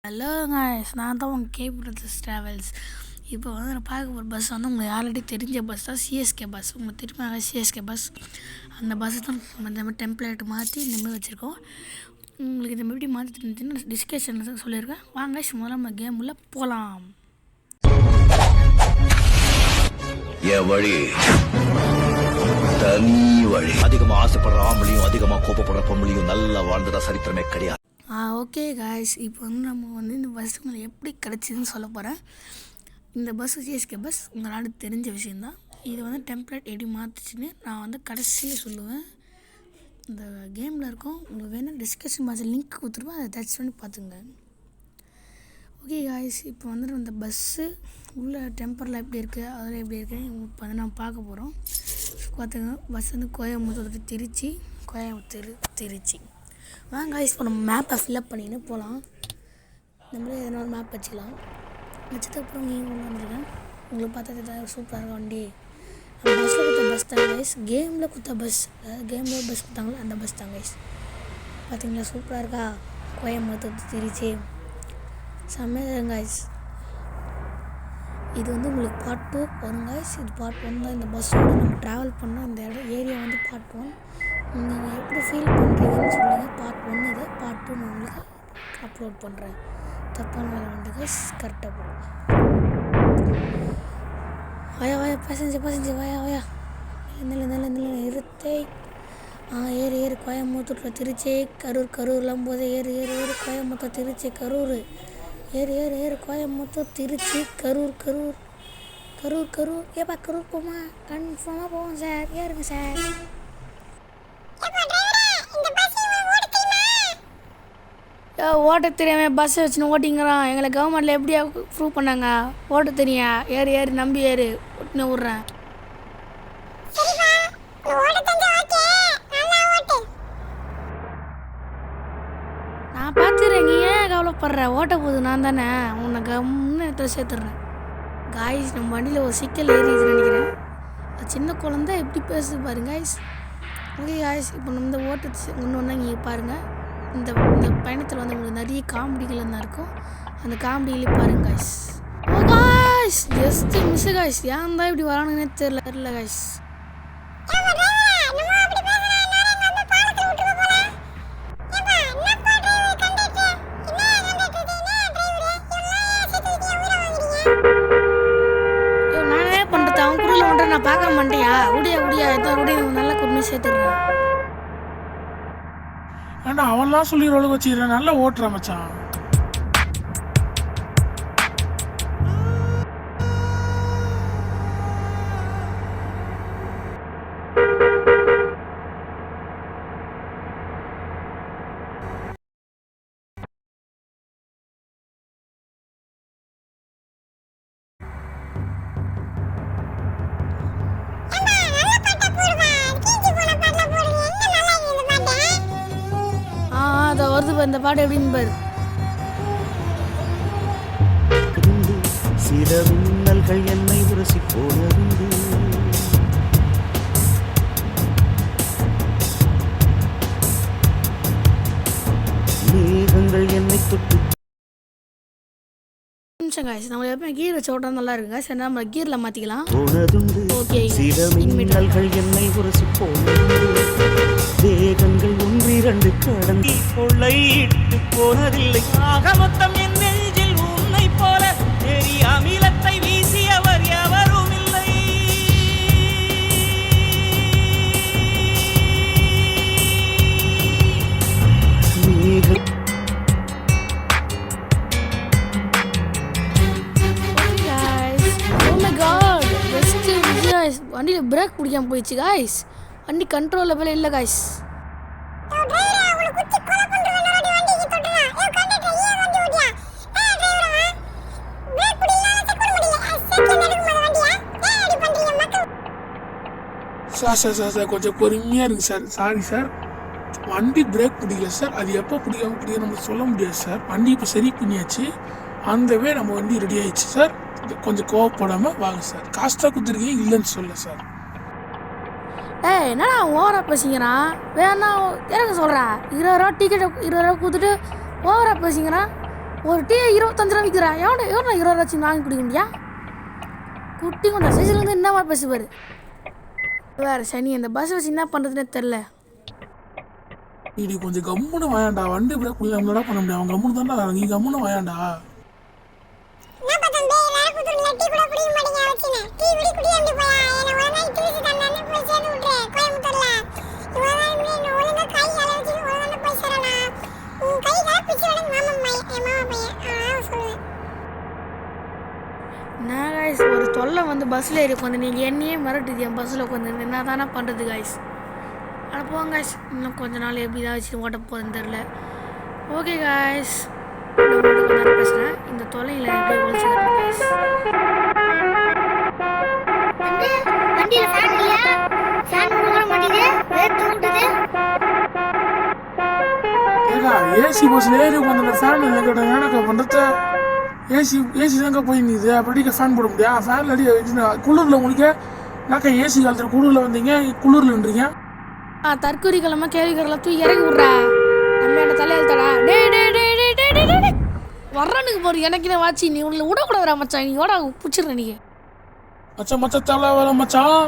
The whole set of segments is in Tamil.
ஹலோ காய்ஸ், நான் தான் உங்கள் கேபிட்டல்ஸ் ட்ராவல்ஸ். இப்போ வந்து நான் பார்க்க போகிற பஸ் வந்து உங்களுக்கு ஆல்ரெடி தெரிஞ்ச பஸ் தான், சிஎஸ்கே பஸ். உங்களுக்கு திரும்ப சிஎஸ்கே பஸ், அந்த பஸ்ஸை தான் இந்த மாதிரி டெம்ப்ளேட் மாற்றி இந்த மாதிரி வச்சுருக்கோம். உங்களுக்கு இந்த மாதிரி மாற்றி தெரிஞ்சுன்னா டிஸ்கஷனில் சொல்லியிருக்கேன். வாங்க முதல்ல நம்ம கேம் உள்ள போகலாம். வழி தனி வழி. அதிகமா ஆசைப்படுற ஆம்பளையும் அதிகமா கோபப்படுற பொம்பளையும் நல்லா வாழ்ந்ததா சரித்திரமே கிடையாது. ஓகே காய்ஸ், இப்போ வந்து நம்ம வந்து இந்த பஸ் உங்களுக்கு எப்படி கிடச்சிதுன்னு சொல்ல போகிறேன். இந்த பஸ் சிஎஸ்கே பஸ் உங்களால் தெரிஞ்ச விஷயந்தான். இது வந்து டெம்ப்ளேட் எப்படி மாற்றிச்சுன்னு நான் வந்து கடைசியில் சொல்லுவேன். இந்த கேமில் இருக்கும், உங்களுக்கு வேணும் டிஸ்கஷன் பாக்ஸில் லிங்க் கொடுத்துருவேன், அதை டச் பண்ணி பார்த்துங்க. ஓகே காய்ஸ், இப்போ வந்து இந்த பஸ்ஸு உள்ள டெம்பரில் எப்படி இருக்குது, அதில் எப்படி இருக்குது இப்போ வந்து நம்ம பார்க்க போகிறோம். பார்த்துங்க, பஸ் வந்து கோயம்புத்தூர் திருச்சி. வாங்க காய்ஸ், இப்போ நம்ம மேப்பை ஃபில்அப் பண்ணின்னு போகலாம். நம்மளே எதனா ஒரு மேப் வச்சுக்கலாம். வச்சதுக்கப்புறம் நீங்கள் கொண்டு வந்துருக்கேன். உங்களுக்கு பார்த்தா ஏதாவது சூப்பராக இருக்கும் வண்டி. நம்ம பஸ்ஸில் கொடுத்த பஸ் தான் கைஸ், கேமில் கொடுத்த பஸ், அதாவது கேமில் பஸ் கொடுத்தாங்களோ அந்த பஸ் தான் கைஸ். பார்த்தீங்களா சூப்பராக இருக்கா, கோயம்புத்தூர் திருச்சி செம்மையாக கைஸ். இது வந்து உங்களுக்கு பார்ட் 2 வரும் கைஸ். இது பார்ட் 1 தான். இந்த பஸ்ஸோடு நம்ம ட்ராவல் பண்ணோம். இந்த ஏரியா வந்து பார்ட் 1. நீங்கள் எப்படி ஃபீல் பண்ணுறீங்கன்னு சொல்லுங்கள். பார்ட் 1 இது, பார்ட் 2 நான் உங்களுக்கு அப்லோட் பண்ணுறேன். தப்பான வேலை வந்து கைஸ், கரெக்டாக போடுவோம். வாயா பேசஞ்சு வாயா நிறுத்தை. ஏறு கோயம்புத்தூர் திருச்சி கரூர்லாம் போது ஏறு கோயம்புத்தூர் திருச்சி கரூர். ஏறு கோயம்புத்தூர் திருச்சி கரூர். ஏப்பா கரூர் போமா, கன்ஃபார்மாக போவோம் சார், ஏறுங்க சார். ஓட்ட தெரியாமல் பஸ்ஸை வச்சுன்னு ஓட்டிங்கிறான். எங்களை கவர்மெண்ட்டில் எப்படியா ப்ரூவ் பண்ணாங்க, ஓட்ட தெரியா, ஏறு நம்பி ஏறு, ஓட்டுன்னு விட்றேன். நான் பார்த்துக்கிறேன், நீ ஏன் கவலைப்படுற, ஓட்ட போகுது நான் தானே, உன்னை முன்னேற்ற சேர்த்துட்றேன். காய்ஸ், நம்ம வண்டியில் ஒரு சிக்கல் ஏறிதுன்னு நினைக்கிறேன். சின்ன குழந்தை எப்படி பேசுது பாருங்க காய்ஸ். ஓகே காய்ஸ், இப்போ நம்ம இந்த ஓட்டத்தை ஒன்று நீங்கள் பாருங்கள். இந்த பயணத்தில் வந்து உங்களுக்கு நிறைய காமெடிகள் தான் இருக்கும். அந்த காமெடிகளே பாருங்க காய்ஸ். ஓ காய்ஸ், ஜஸ்ட் மிஸ் காய்ஸ். ஏன் தான் இப்படி வரானுங்கன்னே தெரியல காய்ஸ். நானே பண்ணுறது, அவன் குடியில் ஒன்றை நான் பார்க்க மாட்டேயா, உடியா நல்லா குடிமை சேர்த்துடுறேன். ஏன்டா அவன்லாம் சொல்லி ரோலுக்கு வச்சுக்கிறேன், நல்லா ஓட்டுறான் மச்சான். வருது இந்த பாட்டு எப்படின்னு பாரு. சில மின்னல்கள் என்னை உரசி போனதுண்டு. மேகங்கள் என்னை தொட்டு. நிமிஷம் காய்ஸ், நம்ம எப்பவுமே கீர் வச்சு ஓட்டம் நல்லா இருக்குங்க. சரி, நம்ம கீரில் மாற்றிக்கலாம். ஓகே, சில மின்னல்கள் என்னை உரசி போனதுண்டு. வேகங்கள் 1-2 கடந்து கொள்ளையிட்டு போனதில்லை. ஆக மொத்தம் என் நெஞ்சில் உன்னை போல பெரிய அமிலத்தை வீசியவர் எவரும் இல்லை. வண்டியில் பிரேக் பிடிக்காம போயிடுச்சு காய்ஸ். வண்டி கண்ட்ரோல் லெவலில் இல்லை காய்ஸ். சார் கொஞ்சம் பொறுமையாக இருக்கு சார். சாரி சார், வண்டி பிரேக் பிடிக்கல சார். அது எப்போ பிடிக்க நம்ம சொல்ல முடியாது சார். வண்டி இப்போ சரி பண்ணியாச்சு, அந்த வே நம்ம வண்டி ரெடி ஆயிடுச்சு சார். கொஞ்சம் கோவப்படாமல் வாங்க சார். காஸ்ட்டாக கொடுத்துருக்கீங்க, இல்லைன்னு சொல்ல சார். என்னடா ஓவராக பேசிங்கிறான், வேணா இறங்க சொல்கிறேன். 20 ரூபா டிக்கெட் 20 ரூபா கொடுத்துட்டு ஓவராக பேசிங்கிறான். ஒரு டீ 25 ரூபா விற்கிறா. எவ்வளோ 20 ரூபா வச்சு வாங்கி குடிக்க முடியா? குட்டி கொஞ்சம் சைஸ்லேருந்து என்ன மாதிரி பேசுவார் வேறு சனி. அந்த பஸ் வச்சு என்ன பண்ணுறதுனே தெரில. இது கொஞ்சம் கம்முன்னு வாயாண்டா. வண்டி பிரேக் பிடிக்க நம்மளால பண்ண முடியும். அவன் கம்முன்னு தான்டா. நீ கம்முன்னு வாயாண்டா. என்ன காய்ஸ் ஒரு தொல்லை வந்து பஸ்ஸில் ஏறி உட்காந்து நீங்கள் என்னையே மிரட்டுது என் பஸ்ஸில் உட்காந்து என்ன தானே பண்ணுறது காய்ஸ். அட போங்க காய்ஸ், இன்னும் கொஞ்ச நாள் எப்படி தான் வச்சு ஓட்ட போகிறேன்னு தெரில. ஓகே காய்ஸ், கொஞ்ச நேரம் பேசுகிறேன். இந்த தொல்லையில் எப்படி ஒழிச்சுக்கிறேன் காய்ஸ். ஏக்கா ஏசி பஸ்ஸில் ஏறி உட்காந்து ஃபேன் இல்லைக்கா என்னக்கா பண்ணுறது? ஏசி தாங்க போய் நிற்குது. அப்படிக்கா ஃபேன் போட முடியா? ஃபேன் அடி குளிரில் உங்களுக்கு நாக்கா ஏசி காலத்தில் குளிரில் வந்தீங்க, குளிர்லன்றீங்க. தற்கொலை கிழமை கேள்விக்கிறலாம் தூக்கி இறக்கி விட்றா. நம்ம என்ன தலையெழுத்தடா. டே டே டே டே டே டே டே வர்றனுக்கு போகிற எனக்கு என்ன வாட்சி. நீ உள்ள விடக்கூடாதுரா மச்சான். நீ ஓட பிடிச்சிடுற நீங்கள் மச்சான் தலை வேலை மச்சான்.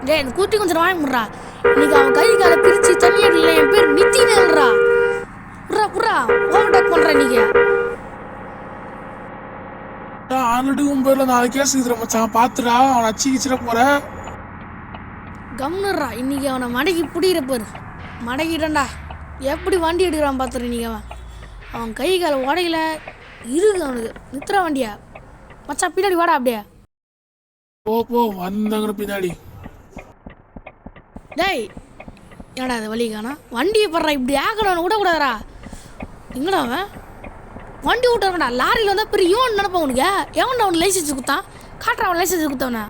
டே இந்த கூட்டி கொஞ்சம் வாங்கி முடுறா. இன்னைக்கு அவன் கை காலை பிரித்து தண்ணி அடியில் என் பேர் நித்தின்னு எழுறா. புறா புறா ஓவர்டேக் பண்ணுறேன் நீங்கள். ஆல்ரெடி உன் பேரில் 4 கேஸ் இருக்கிற மச்சான். பார்த்துடா அவனை அச்சிக்கிச்சிட போகிற. கம்னுறா. இன்னைக்கு அவனை மடக்கி பிடிக்கிற பேர் மடக்கிட்டேன்டா. எப்படி வண்டி எடுக்கிறான் பார்த்துரு. நீங்கள் அவன் கை காலை உடையில இருக்கு அவனுக்கு. நித்துறா வண்டியா மச்சான். பின்னாடி வாடா அப்படியே. போ வந்தாங்க பின்னாடி. டேய் ஏடா அது வழி காணா. வண்டியை படுறா. இப்படி ஆக்கணும் விடக்கூடாதா. எங்கடா அவன் வண்டி விட்டுறா. லாரியில் வந்தால் பெரிய இவன் நினைப்பான். உனக்கு எவன் அவனுக்கு லைசன்ஸ் கொடுத்தான்? காட்டுறான் அவன் லைசன்ஸ் கொடுத்தவன.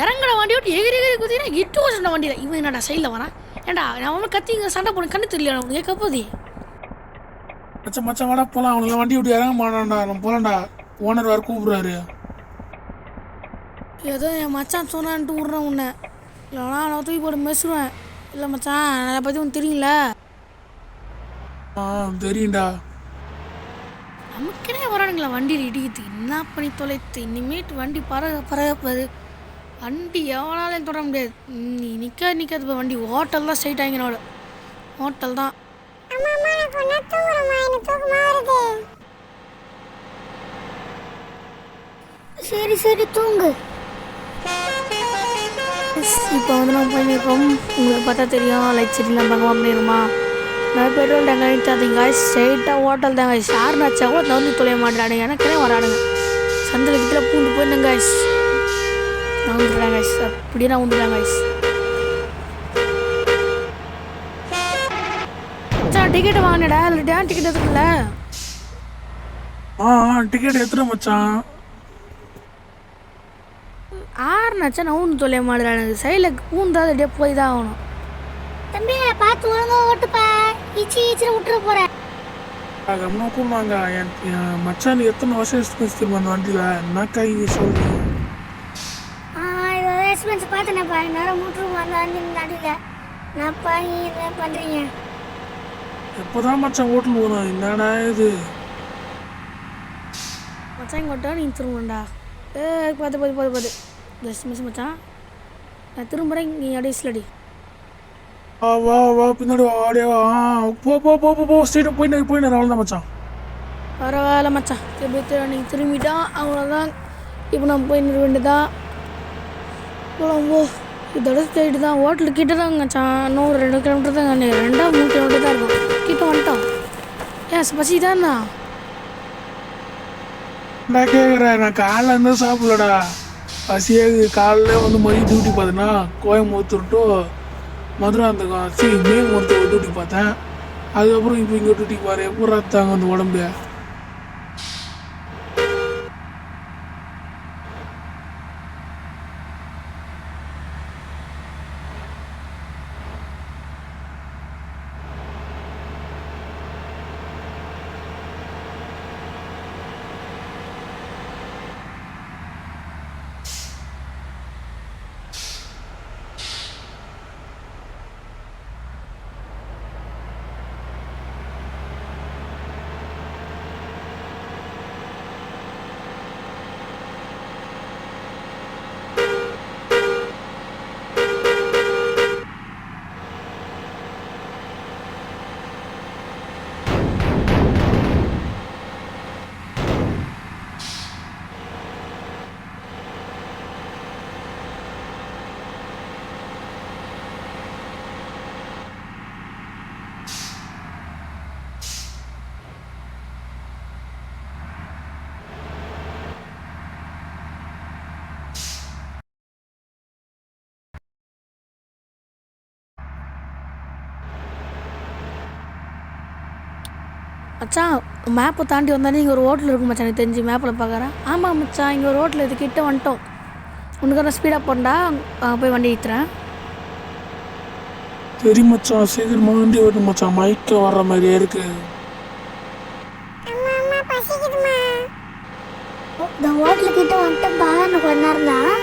இறங்கட வண்டி விட்டு எகிரி குத்தினா 8 வருஷம் வண்டியில். இவன் என்னடா சைடில் வரான். ஏன்டா அவன் கத்திங்க சண்டை போட கண்ணு தெரியல உனக்கு கப்போதி. மச்சான் வாடா போகலாம். அவனுக்கு வண்டி விட்டு இறங்க மாட்டான்டா. நம்ம போகலாம்டா. ஓனர் வேறு கூப்பிட்றாரு. ஏதோ என் மச்சான் சொன்னான்ட்டு விட்றேன் உன்னை. இல்லைனா நான் தூக்கி போட்டு மெசுவேன். இல்லை மச்சான் அதை பற்றி உனக்கு தெரியல. தெரியும்டா. நமக்கே வரானுங்களா வண்டியில் இடிக்குது. என்ன பண்ணி தொலைத்து இனிமேட்டு வண்டி பறகப்பாரு. வண்டி எவனாலையும் தொட முடியாது. நீ நிற்காது இப்போ வண்டி. ஹோட்டல் தான் ஸ்ட்ரைட் ஆகினோட ஹோட்டல் தான். சரி தூங்கு. இப்போ வந்து நம்ம பண்ணியிருக்கோம். உங்களுக்கு பார்த்தா தெரியும் லைட் செட்டிலாம் பங்கமாக பண்ணிடுமா. நான் பெட்ரோல் டேங்க் அடித்தாதீங்க. ஸ்ட்ரைட்டாக ஹோட்டல் தாங்க. யாருன்னு வச்சா கூட தகுந்து தொலைய மாட்டானுங்க. எனக்கே வரானுங்க. சந்தில் கிட்ட பூண்டு போயிருந்தேங்க காய்ஸ். நான் வந்துடுறேன் காய்ஸ். அப்படியே நான் வந்துடுறேன் காய்ஸ். டிக்கெட் வாங்கினடா. இல்லை டேன் டிக்கெட் எதுக்குல்ல? டிக்கெட் எடுத்துட மச்சான். ஆறுனாச்சா நான் ஊன்னு தொலைய மாட்டேறானுங்க. சைடில் ஊன்றாது அப்படியே போய் தான் ஆகணும். தம்பி பார்த்து ஒழுங்காக ஓட்டுப்பா. ஈச்சின்னு விட்டுற போகிறேன். கம்முனா கூப்பிடுவாங்க. என் மச்சான் எத்தனை வருஷம் எக்ஸ்பீரியன்ஸ் திரும்ப அந்த வண்டியில் என்னக்கா இங்கே சொல்லுங்க. எக்ஸ்பீரியன்ஸ் பார்த்தேன்ப்பா. நேரம் மூட்டு வந்தாங்க அடியில். நான்ப்பா நீ என்ன பண்ணுறீங்க? எப்போதான் மச்சான் ஹோட்டல் போகணும். என்னடா இது மச்சான் கொட்டா நீ திரும்பண்டா. பார்த்து ஜஸ்ட் மிஸ் மச்சான். நான் திரும்புகிறேன். நீ அப்படியே சிலடி. வா பின்னாடி அப்படியே போ ஸ்ட்ரெயிட்டாக போயிட்டு அவ்வளோதான் மச்சான். பரவாயில்ல மச்சான். எப்படி நீங்கள் திரும்பிட்டான் அவ்வளோதான். இப்போ நம்ம போய் நிறுவ வேண்டியதான். இதோட ஸ்ட்ரெயிட்டு தான். ஹோட்டலு கிட்ட தாங்க மச்சான். இன்னும் 2 கிலோமீட்டர் தாங்க. 2-3 கிலோமீட்டர் தான் இருக்கும். கிட்ட வந்துட்டோம். பசி தான்ண்ணா. நான் கேட்குறேன். நான் காலைல இருந்தால் சாப்பிடலடா. பசியே காலைல வந்து மதியம் டியூட்டி பார்த்தேன்னா கோயம்புத்தூர் டு மதுரை அந்த மேல்மருத்துவ டியூட்டி பார்த்தேன். அதுக்கப்புறம் இப்போ இங்கே டியூட்டி பாரு. எப்போ ரத்தாங்க அந்த உடம்பு. மச்சான் மேப்பை தாண்டி வந்தானே இங்கே ஒரு ஹோட்டல் இருக்கும் மச்சான், எனக்கு தெரிஞ்சு மேப்பில் பார்க்குறேன். ஆமாம் மச்சான், இங்கே ஒரு ஹோட்டல் இது கிட்ட வந்துட்டோம். உனக்கு நான் ஸ்பீடாக போண்டா, போய் வண்டி ஏற்றுறேன். சரி மச்சான், சீக்கிரமா வண்டி வரணும் மச்சான், மயக்கம் வர்ற மாதிரியே இருக்கு. இந்த ஹோட்டல் கிட்ட வந்துட்டோம்ப்பா, இன்னும் கொஞ்ச நேரம் தான்.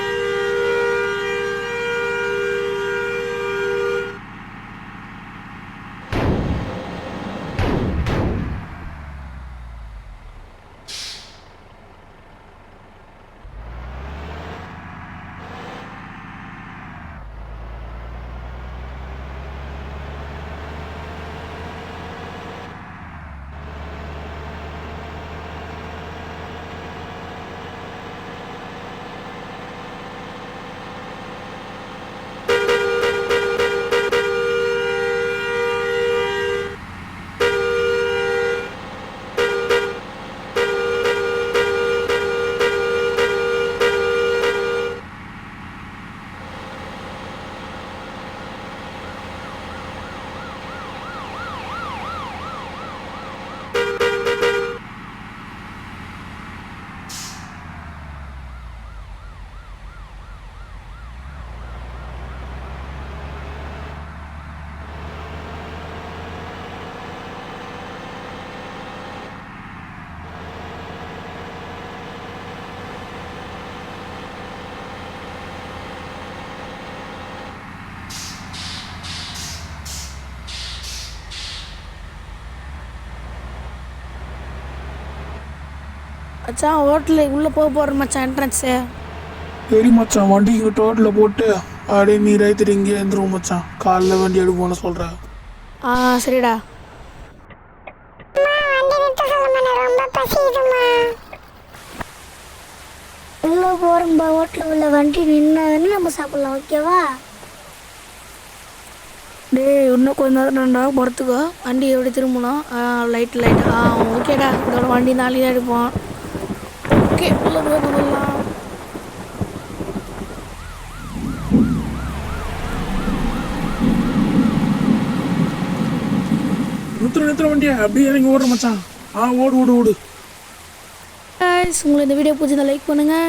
மச்சான் ஹோட்டலில் உள்ளே போக போகிறேன் மச்சான், என்ட்ரன்ஸு. சரி மச்சான், வண்டி இங்கே டோட்டலில் போட்டு அப்படியே நீ ரைத்துட்டு இங்கே எழுந்துருவோம் மச்சான், காலைல வண்டி எடுப்போன்னு சொல்கிறேன். சரிடா. உள்ளே போகிறோம்பா, ஹோட்டலில் உள்ள வண்டி நின்னாதானே நம்ம சாப்பிட்லாம், ஓகேவா? டேய் இன்னும் கொஞ்ச நேரம் பொறுத்துக்கோ, வண்டி எப்படி திரும்பணும். லைட் ஓகேடா, இதோட வண்டி நாளைக்கு தான் எடுப்போம். ஓகே உள்ள போய் பண்ணலாம். நிறுத்துற வண்டியா அப்படியே இறங்கி ஓடுற மச்சான். ஓடு. உங்களுக்கு இந்த வீடியோ பிடிச்சிருந்தா லைக் பண்ணுங்கள்.